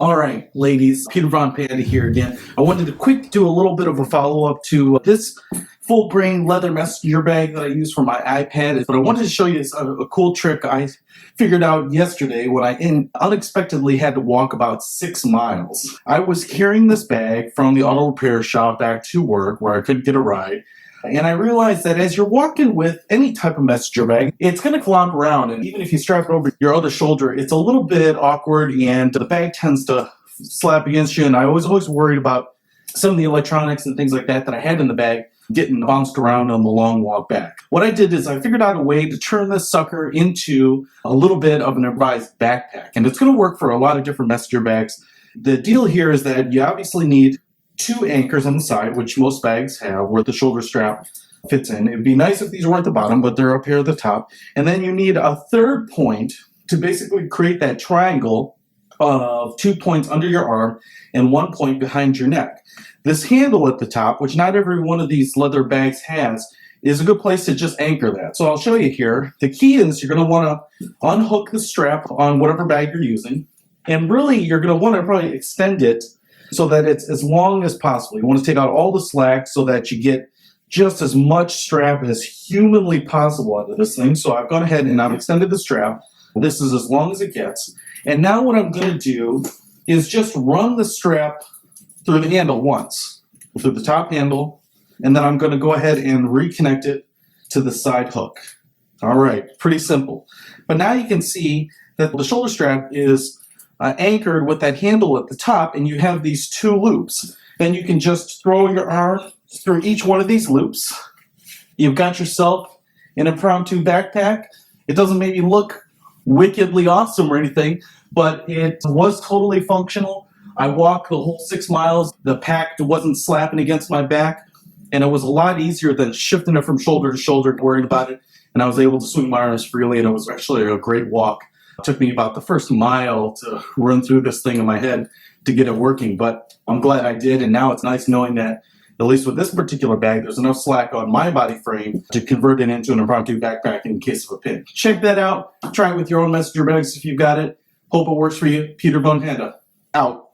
All right, ladies, Peter Von Panda here again. I wanted to quick do a little bit of a follow-up to this full grain leather messenger bag that I use for my iPad, but I wanted to show you a cool trick I figured out yesterday when I unexpectedly had to walk about 6 miles. I was carrying this bag from the auto repair shop back to work where I couldn't get a ride. And I realized that as you're walking with any type of messenger bag, it's going to flop around. And even if you strap it over your other shoulder, it's a little bit awkward and the bag tends to slap against you. And I was always worried about some of the electronics and things like that I had in the bag getting bounced around on the long walk back. What I did is I figured out a way to turn this sucker into a little bit of an improvised backpack. And it's going to work for a lot of different messenger bags. The deal here is that you obviously need 2 anchors on the side, which most bags have, where the shoulder strap fits in. It'd be nice if these were at the bottom, but they're up here at the top. And then you need a third point to basically create that triangle of 2 points under your arm and 1 point behind your neck. This handle at the top, which not every one of these leather bags has, is a good place to just anchor that. So I'll show you here. The key is you're going to want to unhook the strap on whatever bag you're using. And really, you're going to want to probably extend it so that it's as long as possible. You want to take out all the slack so that you get just as much strap as humanly possible out of this thing. So I've gone ahead and I've extended the strap. This is as long as it gets. And now what I'm going to do is just run the strap through the handle once, through the top handle, and then I'm going to go ahead and reconnect it to the side hook. All right, pretty simple. But now you can see that the shoulder strap is anchored with that handle at the top, and you have these 2 loops. Then you can just throw your arm through each one of these loops. You've got yourself an impromptu backpack. It doesn't maybe look wickedly awesome or anything, but it was totally functional. I walked the whole 6 miles. The pack wasn't slapping against my back, and it was a lot easier than shifting it from shoulder to shoulder, worrying about it, and I was able to swing my arms freely, and it was actually a great walk. It took me about the first mile to run through this thing in my head to get it working, but I'm glad I did, and now it's nice knowing that, at least with this particular bag, there's enough slack on my body frame to convert it into an impromptu backpack in case of a pinch. Check that out. Try it with your own messenger bags if you've got it. Hope it works for you. Peter Von Panda, out.